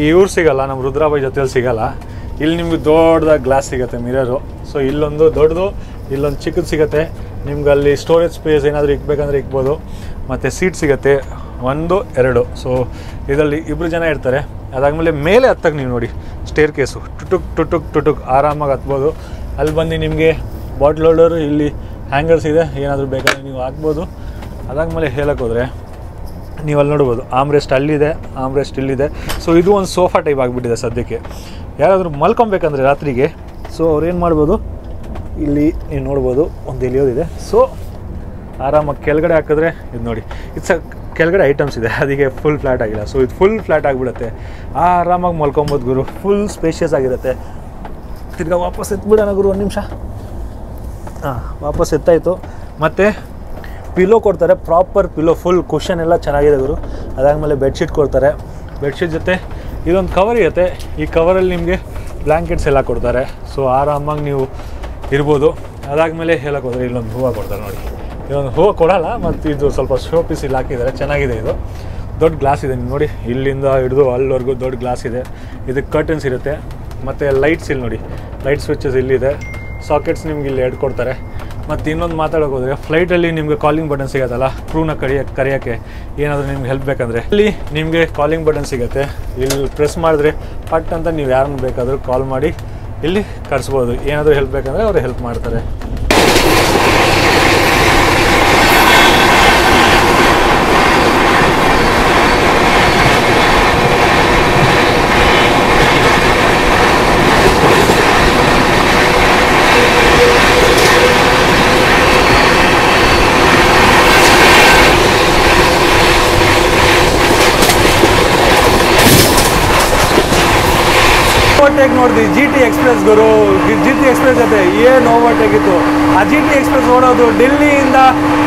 ಇವ್ರು ಸಿಗೋಲ್ಲ, ನಮ್ಮ ರುದ್ರಾಬಾಯಿ ಜೊತೆಯಲ್ಲಿ ಸಿಗೋಲ್ಲ. ಇಲ್ಲಿ ನಿಮ್ಗೆ ದೊಡ್ಡದಾಗಿ ಗ್ಲಾಸ್ ಸಿಗುತ್ತೆ, ಮಿರರು. ಸೊ ಇಲ್ಲೊಂದು ದೊಡ್ಡದು, ಇಲ್ಲೊಂದು ಚಿಕ್ಕದು ಸಿಗುತ್ತೆ. ನಿಮ್ಗೆ ಅಲ್ಲಿ ಸ್ಟೋರೇಜ್ ಸ್ಪೇಸ್ ಏನಾದರೂ ಇಕ್ಬೇಕಂದ್ರೆ ಇಕ್ಬೋದು. ಮತ್ತು ಸೀಟ್ ಸಿಗುತ್ತೆ 1, 2. ಸೊ ಇದರಲ್ಲಿ 2 ಜನ ಇರ್ತಾರೆ. ಅದಾದಮೇಲೆ ಮೇಲೆ ಹತ್ತಕ್ಕೆ ನೀವು ನೋಡಿ ಸ್ಟೇರ್ ಕೇಸು, ಟುಟುಕ್ ಆರಾಮಾಗಿ ಹತ್ಬೋದು. ಅಲ್ಲಿ ಬಂದು ನಿಮಗೆ ಬಾಟ್ಲ್ ಹೋಲ್ಡರು, ಇಲ್ಲಿ ಹ್ಯಾಂಗರ್ಸ್ ಇದೆ, ಏನಾದರೂ ಬೇಕಾದ್ರೆ ನೀವು ಹಾಕ್ಬೋದು. ಅದಾದಮೇಲೆ ಹೇಳಕ್ಕೆ ಹೋದರೆ ನೀವು ಅಲ್ಲಿ ನೋಡ್ಬೋದು ಆಮ್ರೆಸ್ಟ್ ಅಲ್ಲಿದೆ, ಆಮ್ರೆಸ್ಟ್ ಇಲ್ಲಿದೆ. ಸೊ ಇದು ಒಂದು ಸೋಫಾ ಟೈಪ್ ಆಗಿಬಿಟ್ಟಿದೆ ಸದ್ಯಕ್ಕೆ. ಯಾರಾದರೂ ಮಲ್ಕೊಬೇಕಂದ್ರೆ ರಾತ್ರಿಗೆ, ಸೊ ಅವ್ರೇನು ಮಾಡ್ಬೋದು, ಇಲ್ಲಿ ನೀವು ನೋಡ್ಬೋದು ಒಂದು ಎಲಿಯೋದಿದೆ. ಸೊ ಆರಾಮಾಗಿ ಕೆಳಗಡೆ ಹಾಕಿದ್ರೆ ಇದು ನೋಡಿ, ಕೆಳಗಡೆ ಐಟಮ್ಸ್ ಇದೆ, ಅದಕ್ಕೆ ಫುಲ್ ಫ್ಲ್ಯಾಟ್ ಆಗಿಲ್ಲ. ಸೊ ಇದು ಫುಲ್ ಫ್ಲ್ಯಾಟ್ ಆಗಿಬಿಡುತ್ತೆ, ಆರಾಮಾಗಿ ಮಲ್ಕೊಬೋದು ಗುರು. ಫುಲ್ ಸ್ಪೇಷಿಯಸ್ ಆಗಿರುತ್ತೆ. ತಿರ್ಗಾ ವಾಪಸ್ ಎತ್ಬಿಡೋಣ ಗುರು, 1 ನಿಮಿಷ. ವಾಪಸ್ ಎತ್ತಾಯಿತು. ಮತ್ತು ಪಿಲೋ ಕೊಡ್ತಾರೆ, ಪ್ರಾಪರ್ ಪಿಲೋ, ಫುಲ್ ಕುಷನ್ ಎಲ್ಲ ಚೆನ್ನಾಗಿದೆ ಗುರು. ಅದಾದಮೇಲೆ ಬೆಡ್ಶೀಟ್ ಕೊಡ್ತಾರೆ. ಬೆಡ್ಶೀಟ್ ಜೊತೆ ಇದೊಂದು ಕವರ್ ಇರುತ್ತೆ. ಈ ಕವರಲ್ಲಿ ನಿಮಗೆ ಬ್ಲ್ಯಾಂಕೆಟ್ಸ್ ಎಲ್ಲ ಕೊಡ್ತಾರೆ. ಸೊ ಆರಾಮಾಗಿ ನೀವು ಇರ್ಬೋದು. ಅದಾದಮೇಲೆ ಹೇಳಕ್ಕೆ ಹೋದರೆ ಇಲ್ಲೊಂದು ಹೂವು ಕೊಡ್ತಾರೆ ನೋಡಿ. ಇದೊಂದು ಹೂವು ಕೊಡೋಲ್ಲ, ಮತ್ತು ಇದು ಸ್ವಲ್ಪ ಶೋ ಪೀಸ್ ಇಲ್ಲಿ ಹಾಕಿದ್ದಾರೆ, ಚೆನ್ನಾಗಿದೆ. ಇದು ದೊಡ್ಡ ಗ್ಲಾಸ್ ಇದೆ, ನೀವು ನೋಡಿ, ಇಲ್ಲಿಂದ ಹಿಡಿದು ಅಲ್ಲಿವರೆಗೂ ದೊಡ್ಡ ಗ್ಲಾಸ್ ಇದೆ. ಇದಕ್ಕೆ ಕರ್ಟನ್ಸ್ ಇರುತ್ತೆ. ಮತ್ತು ಲೈಟ್ಸ್ ಇಲ್ಲಿ ನೋಡಿ, ಲೈಟ್ ಸ್ವಿಚಸ್ ಇಲ್ಲಿದೆ. ಸಾಕೆಟ್ಸ್ ನಿಮ್ಗೆ ಇಲ್ಲಿ 2 ಕೊಡ್ತಾರೆ. ಮತ್ತು ಇನ್ನೊಂದು ಮಾತಾಡೋಕೆ ಹೋದರೆ, ಫ್ಲೈಟಲ್ಲಿ ನಿಮಗೆ ಕಾಲಿಂಗ್ ಬಟನ್ ಸಿಗೋತ್ತಲ್ಲ, ಕ್ರೂನ ಕರೆಯೋಕ್ಕೆ ಏನಾದರೂ ನಿಮ್ಗೆ ಹೆಲ್ಪ್ ಬೇಕಂದರೆ ಇಲ್ಲಿ ನಿಮಗೆ ಕಾಲಿಂಗ್ ಬಟನ್ ಸಿಗುತ್ತೆ. ಇಲ್ಲಿ ಪ್ರೆಸ್ ಮಾಡಿದ್ರೆ ಪಟ್ ಅಂತ ನೀವು ಯಾರನ್ನು ಬೇಕಾದರೂ ಕಾಲ್ ಮಾಡಿ ಇಲ್ಲಿ ಕರೆಸ್ಬೋದು. ಏನಾದರೂ ಹೆಲ್ಪ್ ಬೇಕಂದರೆ ಅವರು ಹೆಲ್ಪ್ ಮಾಡ್ತಾರೆ. ಓವರ್ಟೇಕ್ ನೋಡಿದ್ವಿ GT ಎಕ್ಸ್ಪ್ರೆಸ್ ಗುರು. GT ಎಕ್ಸ್ಪ್ರೆಸ್ ಜೊತೆ ಏನು ಓವರ್ಟೇಕ್ ಇತ್ತು. ಆ GT ಎಕ್ಸ್ಪ್ರೆಸ್ ಓಡೋದು ಡೆಲ್ಲಿಯಿಂದ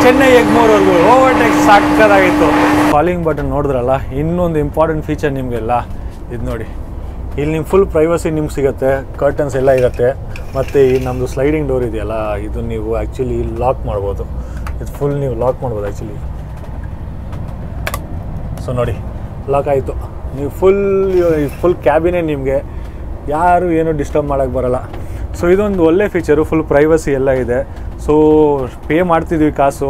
ಚೆನ್ನೈ ಎಗ್ಮೋರ್ವರೆಗೂ ಓವರ್ಟೇಕ್ ಸಾಕಾಗಿತ್ತು. ಕಾಲಿಂಗ್ ಬಟನ್ ನೋಡಿದ್ರಲ್ಲ, ಇನ್ನೊಂದು ಇಂಪಾರ್ಟೆಂಟ್ ಫೀಚರ್ ನಿಮಗೆಲ್ಲ ಇದು ನೋಡಿ. ಇಲ್ಲಿ ನಿಮ್ಮ ಫುಲ್ ಪ್ರೈವಸಿ ನಿಮ್ಗೆ ಸಿಗುತ್ತೆ, ಕರ್ಟನ್ಸ್ ಎಲ್ಲ ಇರುತ್ತೆ. ಮತ್ತು ಈ ನಮ್ಮದು ಸ್ಲೈಡಿಂಗ್ ಡೋರ್ ಇದೆಯಲ್ಲ, ಇದು ನೀವು ಆ್ಯಕ್ಚುಲಿ ಲಾಕ್ ಮಾಡ್ಬೋದು. ಇದು ಫುಲ್ ನೀವು ಲಾಕ್ ಮಾಡ್ಬೋದು ಆ್ಯಕ್ಚುಲಿ. ಸೊ ನೋಡಿ, ಲಾಕ್ ಆಯಿತು. ನೀವು ಫುಲ್ ಕ್ಯಾಬಿನೇ ನಿಮಗೆ ಯಾರು ಏನೂ ಡಿಸ್ಟರ್ಬ್ ಮಾಡೋಕ್ಕೆ ಬರೋಲ್ಲ. ಸೊ ಇದೊಂದು ಒಳ್ಳೆ ಫೀಚರು, ಫುಲ್ ಪ್ರೈವಸಿ ಎಲ್ಲ ಇದೆ. ಸೊ ಪೇ ಮಾಡ್ತಿದ್ವಿ ಕಾಸು,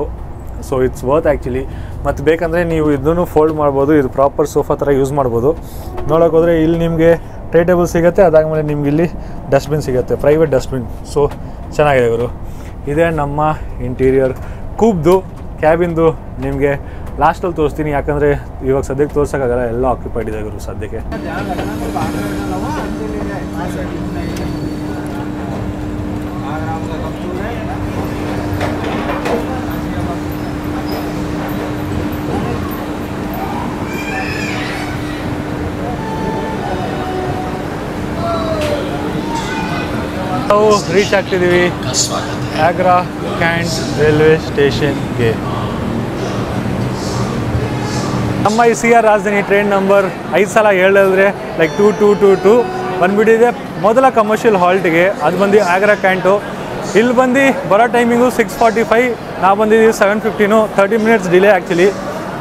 ಸೊ ಇಟ್ಸ್ ವರ್ತ್ ಆ್ಯಕ್ಚುಲಿ. ಮತ್ತು ಬೇಕಂದರೆ ನೀವು ಇದನ್ನು ಫೋಲ್ಡ್ ಮಾಡ್ಬೋದು, ಇದು ಪ್ರಾಪರ್ ಸೋಫಾ ಥರ ಯೂಸ್ ಮಾಡ್ಬೋದು. ನೋಡೋಕೆ ಹೋದರೆ ಇಲ್ಲಿ ನಿಮಗೆ ಟ್ರೇ ಟೇಬಲ್ ಸಿಗುತ್ತೆ, ಅದಾದಮೇಲೆ ನಿಮ್ಗೆ ಇಲ್ಲಿ ಡಸ್ಟ್ಬಿನ್ ಸಿಗುತ್ತೆ, ಪ್ರೈವೇಟ್ ಡಸ್ಟ್ಬಿನ್. ಸೊ ಚೆನ್ನಾಗಿದೆ ಇವರು. ಇದೇ ನಮ್ಮ ಇಂಟೀರಿಯರ್ ಕೂಬ್ದು ಕ್ಯಾಬಿನ್ದು. ನಿಮಗೆ ಲಾಸ್ಟಲ್ಲಿ ತೋರಿಸ್ತೀನಿ, ಯಾಕಂದರೆ ಇವಾಗ ಸದ್ಯಕ್ಕೆ ತೋರ್ಸೋಕ್ಕಾಗಲ್ಲ, ಎಲ್ಲ ಆಕ್ಯುಪೈಡ್ ಇದೆ ಇವರು ಸದ್ಯಕ್ಕೆ. ನಾವು ರೀಚ್ ಆಗ್ತಿದ್ದೀವಿ ಆಗ್ರಾ ಕ್ಯಾಂಟ್ ರೈಲ್ವೆ ಸ್ಟೇಷನ್ಗೆ. ನಮ್ಮ ಈ CR ರಾಜಧಾನಿ ಟ್ರೈನ್ ನಂಬರ್ 5 ಸಲ ಹೇಳಿದ್ರೆ ಲೈಕ್ 2222 ಬಂದುಬಿಟ್ಟಿದೆ ಮೊದಲ ಕಮರ್ಷಿಯಲ್ ಹಾಲ್ಟಿಗೆ. ಅದು ಬಂದು ಆಗ್ರಾ ಕ್ಯಾಂಟು. ಇಲ್ಲಿ ಬಂದು ಬರೋ ಟೈಮಿಂಗು 6:45, ನಾವು ಬಂದಿದ್ದೀವಿ 7:15, 30 ಮಿನಿಟ್ಸ್ ಡಿಲೇ ಆ್ಯಕ್ಚುಲಿ.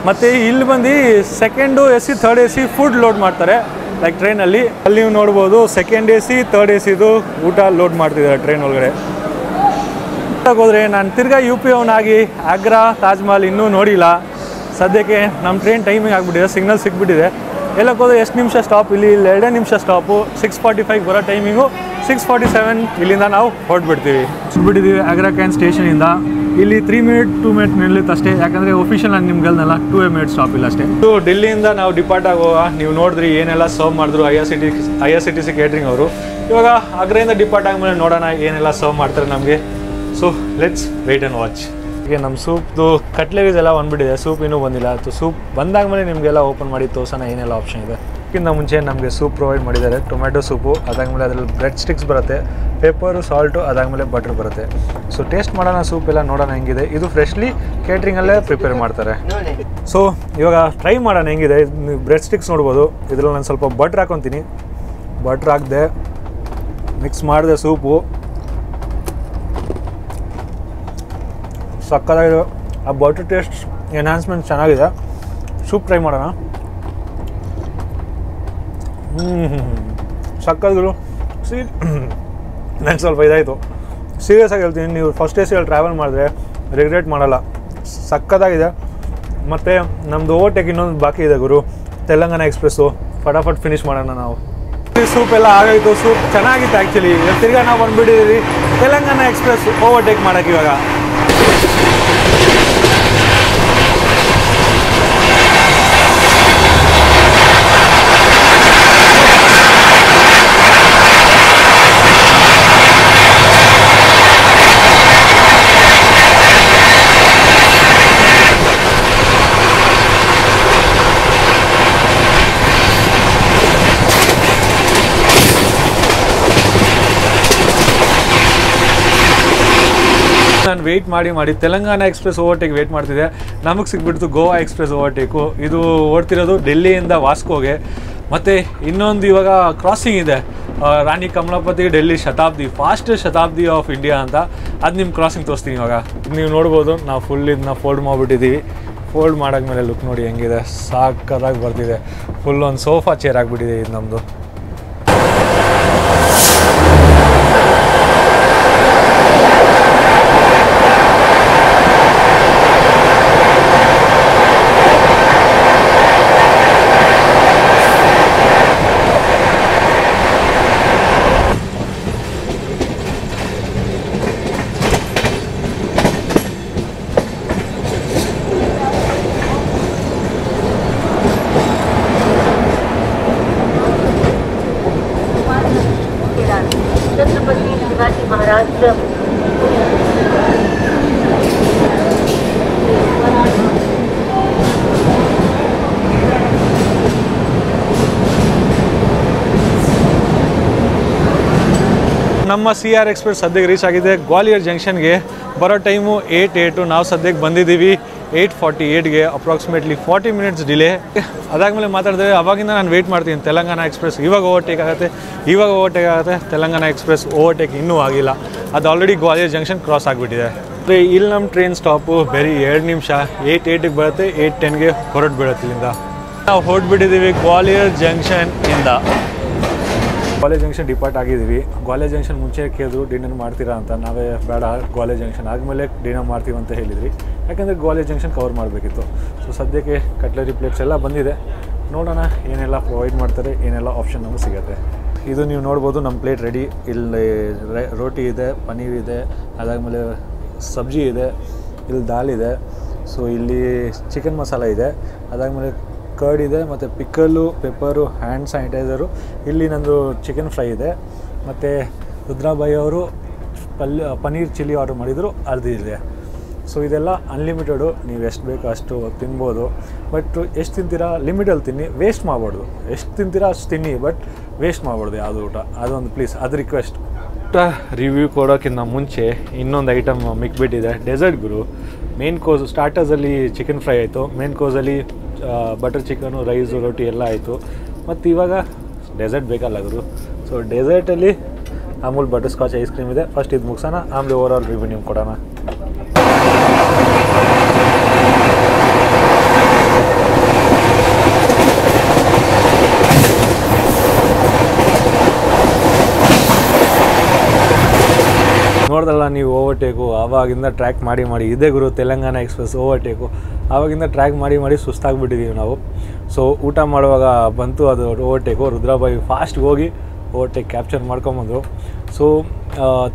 ಮತ್ತು ಇಲ್ಲಿ ಬಂದು second AC, third AC food load ಮಾಡ್ತಾರೆ ಲೈಕ್ ಟ್ರೈನಲ್ಲಿ. ಅಲ್ಲಿ ನೀವು ನೋಡ್ಬೋದು ಸೆಕೆಂಡ್ AC, ಥರ್ಡ್ ACದು ಊಟ ಲೋಡ್ ಮಾಡ್ತಿದ್ದಾರೆ ಟ್ರೈನ್ ಒಳಗಡೆ. ಹೋದರೆ ನಾನು ತಿರ್ಗಾ UP ಅವನಾಗಿ ಆಗ್ರಾ ತಾಜ್ ಮಹಲ್ ಇನ್ನೂ ನೋಡಿಲ್ಲ. ಸದ್ಯಕ್ಕೆ ನಮ್ಮ ಟ್ರೈನ್ ಟೈಮಿಂಗ್ ಆಗಿಬಿಟ್ಟಿದೆ, ಸಿಗ್ನಲ್ ಸಿಕ್ಬಿಟ್ಟಿದೆ. ಎಲ್ಲಕ್ಕೆ ಹೋದರೆ ಎಷ್ಟು ನಿಮಿಷ ಸ್ಟಾಪ್, ಇಲ್ಲಿ 2 ನಿಮಿಷ ಸ್ಟಾಪು. 6:45 ಬರೋ ಟೈಮಿಂಗು, 6:47 ಇಲ್ಲಿಂದ ನಾವು ಹೊರಟ್ಬಿಡ್ತೀವಿ. ಬಿಟ್ಟಿದ್ದೀವಿ ಆಗ್ರಾ ಕ್ಯಾಂಟ್ ಸ್ಟೇಷನಿಂದ. ಇಲ್ಲಿ 3 ಮಿನಿಟ್ 2 ಮಿನಿಟ್ ನಿಲ್ಲುತ್ತೆ ಅಷ್ಟೇ, ಯಾಕಂದರೆ ಒಫಿಷಿಯಲ್ ನಾನು ನಿಮ್ಗೆಲ್ನೆಲ್ಲ 2 ಮಿನಿಟ್ ಸ್ಟಾಪ್ ಇಲ್ಲ ಅಷ್ಟೇ. ಇದು ಡೆಲ್ಲಿಯಿಂದ ನಾವು ಡಿಪಾರ್ಟ್ ಆಗುವಾಗ ನೀವು ನೋಡಿದ್ರಿ ಏನೆಲ್ಲ ಸರ್ವ್ ಮಾಡಿದ್ರು IRCTC ಕೇಟ್ರಿಂಗ್ ಅವರು. ಇವಾಗ ಆಗ್ರೆಯಿಂದ ಡಿಪಾರ್ಟ್ ಆದಮೇಲೆ ನೋಡೋಣ ಏನೆಲ್ಲ ಸರ್ವ್ ಮಾಡ್ತಾರೆ ನಮಗೆ. So let's wait and watch. ಈಗ ನಮ್ಮ ಸೂಪ್ದು ಕಟ್ಲೆರೀಸ್ ಎಲ್ಲ ಬಂದುಬಿಟ್ಟಿದೆ, ಸೂಪ್ ಇನ್ನೂ ಬಂದಿಲ್ಲ. ಸೂಪ್ ಬಂದಾದ್ಮೇಲೆ ನಿಮಗೆಲ್ಲ ಓಪನ್ ಮಾಡಿ ತೋರ್ಸೋಣ ಏನೆಲ್ಲ ಆಪ್ಷನ್ ಇದೆ. ಇದಕ್ಕಿಂತ ಮುಂಚೆ ನಮಗೆ ಸೂಪ್ ಪ್ರೊವೈಡ್ ಮಾಡಿದ್ದಾರೆ, ಟೊಮ್ಯಾಟೊ ಸೂಪು. ಅದಾದಮೇಲೆ ಅದರಲ್ಲಿ ಬ್ರೆಡ್ ಸ್ಟಿಕ್ಸ್ ಬರುತ್ತೆ, ಪೆಪ್ಪರು, ಸಾಲ್ಟು, ಅದಾದಮೇಲೆ ಬಟರ್ ಬರುತ್ತೆ. ಸೊ ಟೇಸ್ಟ್ ಮಾಡೋಣ, ಸೂಪ್ ಎಲ್ಲ ನೋಡೋಣ ಹೆಂಗಿದೆ. ಇದು ಫ್ರೆಶ್ಲಿ ಕೇಟ್ರಿಂಗಲ್ಲೇ ಪ್ರಿಪೇರ್ ಮಾಡ್ತಾರೆ. ಸೊ ಇವಾಗ ಟ್ರೈ ಮಾಡೋಣ ಹೆಂಗಿದೆ. ನೀವು ಬ್ರೆಡ್ ಸ್ಟಿಕ್ಸ್ ನೋಡ್ಬೋದು. ಇದರಲ್ಲಿ ನಾನು ಸ್ವಲ್ಪ ಬಟ್ರ್ ಹಾಕೊತೀನಿ. ಬಟ್ರ್ ಹಾಕಿದೆ, ಮಿಕ್ಸ್ ಮಾಡಿದೆ ಸೂಪು. ಸಕ್ಕತ್ತಾಗಿದೆ. ಆ ಬಟರ್ ಟೇಸ್ಟ್ ಎನ್ಹಾನ್ಸ್ಮೆಂಟ್ ಚೆನ್ನಾಗಿದೆ. ಸೂಪ್ ಟ್ರೈ ಮಾಡೋಣ. ಸಕ್ಕತ್ತಾಗಿರು. ನಂಗೆ ಸ್ವಲ್ಪ ಇದಾಯಿತು. ಸೀರಿಯಸ್ ಆಗಿ ಹೇಳ್ತೀನಿ, ನೀವು ಫಸ್ಟ್ AC ಟ್ರಾವೆಲ್ ಮಾಡಿದ್ರೆ ರಿಗ್ರೆಟ್ ಮಾಡಲ್ಲ. ಸಕ್ಕತ್ತಾಗಿದೆ. ಮತ್ತು ನಮ್ಮದು ಓವರ್ಟೇಕ್ ಇನ್ನೊಂದು ಬಾಕಿ ಇದೆ ಗುರು, ತೆಲಂಗಾಣ ಎಕ್ಸ್ಪ್ರೆಸ್ಸು. ಫಟಾಫಟ್ ಫಿನಿಷ್ ಮಾಡೋಣ ನಾವು. ಸೂಪ್ ಎಲ್ಲ ಆಗೋಯ್ತು, ಸೂಪ್ ಚೆನ್ನಾಗಿತ್ತು ಆ್ಯಕ್ಚುಲಿ. ತಿರ್ಗಾ ನಾವು ಬಂದುಬಿಟ್ಟಿದ್ದೀವಿ ತೆಲಂಗಾಣ ಎಕ್ಸ್ಪ್ರೆಸ್ ಓವರ್ಟೇಕ್ ಮಾಡೋಕ್ಕೆ. ಇವಾಗ ನಾನು ವೆಯ್ಟ್ ಮಾಡಿ ತೆಲಂಗಾಣ ಎಕ್ಸ್ಪ್ರೆಸ್ ಓವರ್ಟೇಕ್ ವೆಯ್ಟ್ ಮಾಡ್ತಿದ್ದೆ. ನಮಗೆ ಸಿಕ್ಬಿಡ್ತು ಗೋವಾ ಎಕ್ಸ್ಪ್ರೆಸ್ ಓವರ್ಟೇಕು. ಇದು ಓಡ್ತಿರೋದು ಡೆಲ್ಲಿಯಿಂದ ವಾಸ್ಕೋಗೆ. ಮತ್ತು ಇನ್ನೊಂದು ಇವಾಗ ಕ್ರಾಸಿಂಗ್ ಇದೆ, Rani Kamalapati Delhi Shatabdi, fastest Shatabdi of India ಅಂತ. ಅದು ನಿಮ್ಮ ಕ್ರಾಸಿಂಗ್ ತೋರಿಸ್ತೀನಿ ಇವಾಗ. ನೀವು ನೋಡ್ಬೋದು, ನಾವು ಫುಲ್ ಇದನ್ನ ಫೋಲ್ಡ್ ಮಾಡಿಬಿಟ್ಟಿದ್ದೀವಿ. ಫೋಲ್ಡ್ ಮಾಡಾದ್ಮೇಲೆ ಲುಕ್ ನೋಡಿ ಹೆಂಗಿದೆ, ಸಾಕಾಗಿ ಬರ್ತಿದೆ. ಫುಲ್ ಒಂದು ಸೋಫಾ ಚೇರ್ ಆಗಿಬಿಟ್ಟಿದೆ ಇದು ನಮ್ಮದು. ನಮ್ಮ CR ಎಕ್ಸ್ಪ್ರೆಸ್ ಸದ್ಯಕ್ಕೆ ರೀಚ್ ಆಗಿದೆ ಗ್ವಾಲಿಯರ್ ಜಂಕ್ಷನ್ಗೆ. ಬರೋ ಟೈಮು 8:08. ನಾವು ಸದ್ಯಕ್ಕೆ ಬಂದಿದ್ದೀವಿ 8:48ಗೆ, ಅಪ್ರಾಕ್ಸಿಮೇಟ್ಲಿ 40 ಮಿನಿಟ್ಸ್ ಡಿಲೇ. ಅದಾದಮೇಲೆ ಮಾತಾಡಿದ್ರೆ ಅವಾಗಿಂದ ನಾನು ವೆಯ್ಟ್ ಮಾಡ್ತೀನಿ. ತೆಲಂಗಾಣ ಎಕ್ಸ್ಪ್ರೆಸ್ ಇವಾಗ ಓವರ್ಟೇಕ್ ಆಗುತ್ತೆ, ತೆಲಂಗಾಣ ಎಕ್ಸ್ಪ್ರೆಸ್ ಓವರ್ಟೇಕ್ ಇನ್ನೂ ಆಗಿಲ್ಲ. ಅದು ಆಲ್ರೆಡಿ ಗ್ವಾಲಿಯರ್ ಜಂಕ್ಷನ್ ಕ್ರಾಸ್ ಆಗಿಬಿಟ್ಟಿದೆ. ಇಲ್ಲಿ ನಮ್ಮ ಟ್ರೈನ್ ಸ್ಟಾಪು ಬರೀ 2 ನಿಮಿಷ. 8:08ಗೆ ಬರುತ್ತೆ, 8:10ಗೆ ಹೊರಟು ಬೀಳುತ್ತೆ ಇಲ್ಲಿಂದ. ನಾವು ಹೊರಟ್ಬಿಟ್ಟಿದ್ದೀವಿ ಗ್ವಾಲಿಯರ್ ಜಂಕ್ಷನ್ನಿಂದ. ಗ್ವಾಲಿಯರ್ ಜಂಕ್ಷನ್ ಡಿಪಾರ್ಟ್ ಆಗಿದ್ದೀವಿ. ಗ್ವಾಲಿಯರ್ ಜಂಕ್ಷನ್ ಮುಂಚೆ ಕೇಳಿದ್ರು ಡಿನ್ನರ್ ಮಾಡ್ತೀರಾ ಅಂತ. ನಾವೇ ಬೇಡ, ಗ್ವಾಲಿಯರ್ ಜಂಕ್ಷನ್ ಆದಮೇಲೆ ಡಿನ್ನರ್ ಮಾಡ್ತೀವಿ ಅಂತ ಹೇಳಿದ್ರಿ. ಯಾಕಂದರೆ ಗ್ವಾಲಿಯರ್ ಜಂಕ್ಷನ್ ಕವರ್ ಮಾಡಬೇಕಿತ್ತು. ಸೊ ಸದ್ಯಕ್ಕೆ ಕಟ್ಲರಿ ಪ್ಲೇಟ್ಸ್ ಎಲ್ಲ ಬಂದಿದೆ. ನೋಡೋಣ ಏನೆಲ್ಲ ಪ್ರೊವೈಡ್ ಮಾಡ್ತಾರೆ, ಏನೆಲ್ಲ ಆಪ್ಷನ್ ನಮಗೆ ಸಿಗುತ್ತೆ. ಇದು ನೀವು ನೋಡ್ಬೋದು ನಮ್ಮ ಪ್ಲೇಟ್ ರೆಡಿ. ಇಲ್ಲಿ ರೋಟಿ ಇದೆ, ಪನ್ನೀರ್ ಇದೆ, ಅದಾದಮೇಲೆ ಸಬ್ಜಿ ಇದೆ, ಇಲ್ಲಿ ದಾಲ್ ಇದೆ. ಸೊ ಇಲ್ಲಿ ಚಿಕನ್ ಮಸಾಲ ಇದೆ, ಅದಾದಮೇಲೆ ಕರ್ಡ್ ಇದೆ, ಮತ್ತು ಪಿಕ್ಕಲು, ಪೆಪ್ಪರು, ಹ್ಯಾಂಡ್ ಸ್ಯಾನಿಟೈಸರು. ಇಲ್ಲಿ ನಂದು ಚಿಕನ್ ಫ್ರೈ ಇದೆ. ಮತ್ತು ರುದ್ರಾಬಾಯಿ ಅವರು ಪನ್ನೀರ್ ಚಿಲ್ಲಿ ಆರ್ಡರ್ ಮಾಡಿದರು, ಅದು ಇದೆ. ಸೊ ಇದೆಲ್ಲ ಅನ್ಲಿಮಿಟೆಡು. ನೀವು ಎಷ್ಟು ಬೇಕೋ ಅಷ್ಟು ತಿನ್ಬೋದು. ಬಟ್ ಎಷ್ಟು ತಿಂತೀರಾ ಲಿಮಿಟಲ್ಲಿ ತಿನ್ನಿ, ವೇಸ್ಟ್ ಮಾಡಬಾರ್ದು. ಎಷ್ಟು ತಿಂತೀರಾ ಅಷ್ಟು ತಿನ್ನಿ, ಬಟ್ ವೇಸ್ಟ್ ಮಾಡಬಾರ್ದು ಯಾವುದು ಊಟ. ಅದೊಂದು ಪ್ಲೀಸ್, ಅದು ರಿಕ್ವೆಸ್ಟ್. ಊಟ ರಿವ್ಯೂ ಕೊಡೋಕ್ಕಿಂತ ಮುಂಚೆ ಇನ್ನೊಂದು ಐಟಮ್ ಮಿಕ್ಬಿಟ್ಟಿದೆ, ಡೆಸರ್ಟ್ ಗುರು. ಮೇನ್ ಕೋರ್ಸ್ ಸ್ಟಾರ್ಟರ್ಸಲ್ಲಿ ಚಿಕನ್ ಫ್ರೈ ಆಯಿತು, ಮೇನ್ ಕೋರ್ಸಲ್ಲಿ ಬಟರ್ ಚಿಕನು, ರೈಸು, ರೋಟಿ ಎಲ್ಲ ಆಯಿತು. ಮತ್ತು ಇವಾಗ ಡೆಸರ್ಟ್ ಬೇಕಲ್ಲ ಗುರು. ಸೊ ಡೆಸರ್ಟಲ್ಲಿ Amul butter scotch ice cream ಇದೆ. ಫಸ್ಟ್ ಇದು ಮುಗಿಸೋಣ, ಆಮೇಲೆ ಓವರ್ ಆಲ್ ರಿವ್ಯೂ ನಿಮ್ಗೆ ಕೊಡೋಣ. ನೋಡ್ದಲ್ಲ ನೀವು ಓವರ್ಟೇಕು, ಆವಾಗಿಂದ ಟ್ರ್ಯಾಕ್ ಮಾಡಿ ಇದೇ ಗುರು ತೆಲಂಗಾಣ ಎಕ್ಸ್ಪ್ರೆಸ್ ಓವರ್ಟೇಕು. ಆವಾಗಿಂದ ಟ್ರ್ಯಾಕ್ ಮಾಡಿ ಸುಸ್ತಾಗ್ಬಿಟ್ಟಿದ್ದೀವಿ ನಾವು. ಸೊ ಊಟ ಮಾಡುವಾಗ ಬಂತು ಅದು ಓವರ್ಟೇಕು. ರುದ್ರಾಬಾಯಿ ಫಾಸ್ಟ್ಗೆ ಹೋಗಿ ಓವರ್ಟೇಕ್ ಕ್ಯಾಪ್ಚರ್ ಮಾಡ್ಕೊಂಬಂದರು. ಸೊ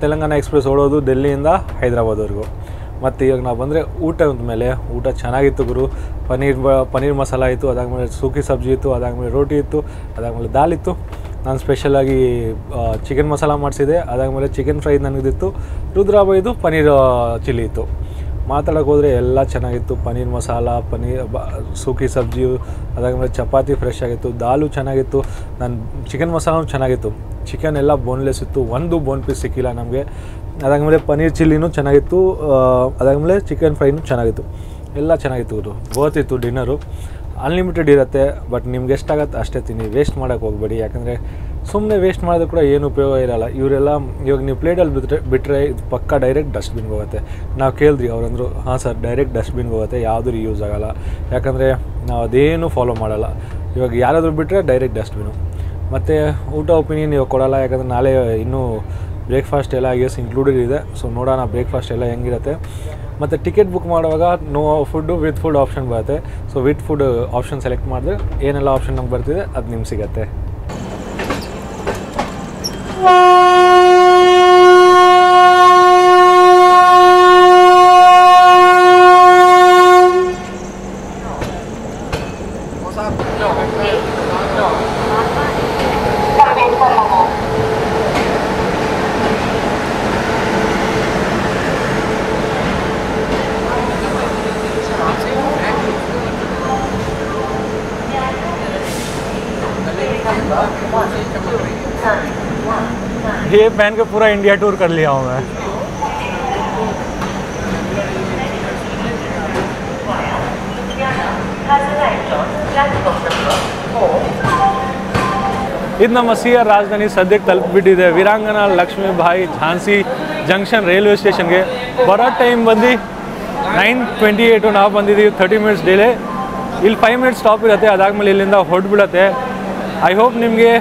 ತೆಲಂಗಾಣ ಎಕ್ಸ್ಪ್ರೆಸ್ ಓಡೋದು ಡೆಲ್ಲಿಯಿಂದ ಹೈದ್ರಾಬಾದ್ವರೆಗೂ. ಮತ್ತು ಇವಾಗ ನಾವು ಬಂದರೆ ಊಟದ ಮೇಲೆ ಊಟ ಚೆನ್ನಾಗಿತ್ತು ಗುರು. ಪನ್ನೀರ್ ಮಸಾಲ ಇತ್ತು, ಅದಾದಮೇಲೆ ಸೂಕಿ ಸಬ್ಜಿ ಇತ್ತು, ಅದಾದಮೇಲೆ ರೋಟಿ ಇತ್ತು, ಅದಾದಮೇಲೆ ದಾಲ್ ಇತ್ತು. ನಾನು ಸ್ಪೆಷಲಾಗಿ ಚಿಕನ್ ಮಸಾಲ ಮಾಡಿಸಿದೆ, ಅದಾದಮೇಲೆ ಚಿಕನ್ ಫ್ರೈ ನನಗಿತ್ತು. ರುದ್ರಾಬಾಯಿದು ಪನ್ನೀರ್ ಚಿಲ್ಲಿ ಇತ್ತು. ಮಾತಾಡೋಕೆ ಹೋದರೆ ಎಲ್ಲ ಚೆನ್ನಾಗಿತ್ತು. ಪನ್ನೀರ್ ಮಸಾಲ, ಸೂಕಿ ಸಬ್ಜಿ, ಅದಾದಮೇಲೆ ಚಪಾತಿ ಫ್ರೆಶ್ ಆಗಿತ್ತು, ದಾಲು ಚೆನ್ನಾಗಿತ್ತು. ನಾನು ಚಿಕನ್ ಮಸಾಲನೂ ಚೆನ್ನಾಗಿತ್ತು. ಚಿಕನ್ ಎಲ್ಲ ಬೋನ್ಲೆಸ್ ಇತ್ತು, ಒಂದು ಬೋನ್ ಪೀಸ್ ಸಿಕ್ಕಿಲ್ಲ ನಮಗೆ. ಅದಾದಮೇಲೆ ಪನ್ನೀರ್ ಚಿಲ್ಲಿನೂ ಚೆನ್ನಾಗಿತ್ತು, ಅದಾದಮೇಲೆ ಚಿಕನ್ ಫ್ರೈನೂ ಚೆನ್ನಾಗಿತ್ತು. ಎಲ್ಲ ಚೆನ್ನಾಗಿತ್ತು ಗುರು, ಬರ್ತಿತ್ತು ಡಿನ್ನರು. ಅನ್ಲಿಮಿಟೆಡ್ ಇರುತ್ತೆ, ಬಟ್ ನಿಮ್ಗೆ ಎಷ್ಟಾಗತ್ತೆ ಅಷ್ಟೇ ತಿನ್ನಿ, ವೇಸ್ಟ್ ಮಾಡೋಕ್ಕೆ ಹೋಗಬೇಡಿ. ಯಾಕಂದರೆ ಸುಮ್ಮನೆ ವೇಸ್ಟ್ ಮಾಡಿದ್ರೆ ಕೂಡ ಏನು ಉಪಯೋಗ ಇರೋಲ್ಲ. ಇವರೆಲ್ಲ ಇವಾಗ ನೀವು ಪ್ಲೇಟಲ್ಲಿ ಬಿಟ್ಟರೆ ಇದು ಪಕ್ಕ ಡೈರೆಕ್ಟ್ ಡಸ್ಟ್ಬಿನ್ಗೆ ಹೋಗುತ್ತೆ. ನಾವು ಕೇಳಿದ್ರಿ, ಅವರಂದರು ಹಾಂ ಸರ್ ಡೈರೆಕ್ಟ್ ಡಸ್ಟ್ಬಿನ್ಗೆ ಹೋಗುತ್ತೆ, ಯಾವುದೂ ಯೂಸ್ ಆಗೋಲ್ಲ. ಯಾಕಂದರೆ ನಾವು ಅದೇನು ಫಾಲೋ ಮಾಡೋಲ್ಲ. ಇವಾಗ ಯಾರಾದರೂ ಬಿಟ್ಟರೆ ಡೈರೆಕ್ಟ್ ಡಸ್ಟ್ಬಿನ್ನು. ಮತ್ತು ಊಟ ಒಪಿನಿಯನ್ ಇವಾಗ ಕೊಡೋಲ್ಲ, ಯಾಕಂದರೆ ನಾಳೆ ಇನ್ನೂ ಬ್ರೇಕ್ಫಾಸ್ಟ್ ಎಲ್ಲ ಇನ್ಕ್ಲೂಡೆಡ್ ಇದೆ. ಸೊ ನೋಡೋಣ ಬ್ರೇಕ್ಫಾಸ್ಟ್ ಎಲ್ಲ ಹೆಂಗಿರುತ್ತೆ. ಮತ್ತು ಟಿಕೆಟ್ ಬುಕ್ ಮಾಡುವಾಗ no food with food option ಬರುತ್ತೆ. So with food option select ಮಾಡಿದ್ರೆ ಏನೆಲ್ಲ ಆಪ್ಷನ್ ನಮ್ಗೆ ಬರ್ತಿದೆ ಅದು ನಿಮ್ಗೆ ಸಿಗುತ್ತೆ. ये पहन के पूरा इंडिया टूर कर लिया हूँ मैं. ಇದು ನಮ್ಮ CR ರಾಜಧಾನಿ ಸದ್ಯಕ್ಕೆ ತಲುಪಿಬಿಟ್ಟಿದೆ. ವೀರಾಂಗನ ಲಕ್ಷ್ಮೀಬಾಯಿ ಝಾನ್ಸಿ ಜಂಕ್ಷನ್ ರೈಲ್ವೆ ಸ್ಟೇಷನ್ಗೆ ಬರೋ ಟೈಮ್ ಬಂದು 9:28. ನಾವು ಬಂದಿದ್ದೀವಿ 30 ಮಿನಿಟ್ಸ್ ಡಿಲೇ. ಇಲ್ಲಿ 5 ಮಿನಿಟ್ಸ್ ಸ್ಟಾಪ್ ಇರುತ್ತೆ, ಅದಾದಮೇಲೆ ಇಲ್ಲಿಂದ ಹೊರಡ್ಬಿಡುತ್ತೆ. ಐ ಹೋಪ್ ನಿಮಗೆ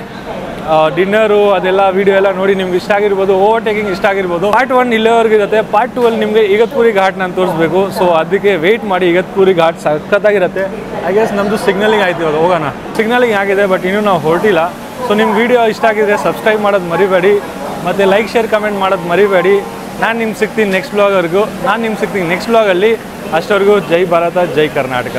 ಡಿನ್ನರು ಅದೆಲ್ಲ ವೀಡಿಯೋ ಎಲ್ಲ ನೋಡಿ ನಿಮ್ಗೆ ಇಷ್ಟ ಆಗಿರ್ಬೋದು, ಓವರ್ಟೇಕಿಂಗ್ ಇಷ್ಟ ಆಗಿರ್ಬೋದು. ಪಾರ್ಟ್ 1 ಇಲ್ಲಿವರೆಗೂ ಇರುತ್ತೆ. ಪಾರ್ಟ್ 2 ಅಲ್ಲಿ ನಿಮಗೆ ಇಗತ್ಪುರಿ ಘಾಟ್ ನಾನು ತೋರಿಸ್ಬೇಕು. ಸೊ ಅದಕ್ಕೆ ವೆಯ್ಟ್ ಮಾಡಿ. ಇಗತ್ಪುರಿ ಘಾಟ್ ಸಖತ್ತಾಗಿರುತ್ತೆ. ಐ ಗೆಸ್ ನಮ್ಮದು ಸಿಗ್ನಲಿಂಗ್ ಆಯ್ತು, ಇವಾಗ ಹೋಗೋಣ. ಸಿಗ್ನಲಿಂಗ್ ಆಗಿದೆ, ಬಟ್ ಇನ್ನೂ ನಾವು ಹೊರಟಿಲ್ಲ. ಸೊ ನಿಮ್ಮ ವೀಡಿಯೋ ಇಷ್ಟ ಆಗಿದ್ರೆ ಸಬ್ಸ್ಕ್ರೈಬ್ ಮಾಡೋದು ಮರಿಬೇಡಿ, ಮತ್ತು ಲೈಕ್ ಶೇರ್ ಕಮೆಂಟ್ ಮಾಡೋದು ಮರಿಬೇಡಿ. ನಾನು ನಿಮ್ಗೆ ಸಿಗ್ತೀನಿ ನೆಕ್ಸ್ಟ್ ಬ್ಲಾಗಲ್ಲಿ. ಅಷ್ಟವರೆಗೂ ಜೈ ಭಾರತ, ಜೈ ಕರ್ನಾಟಕ.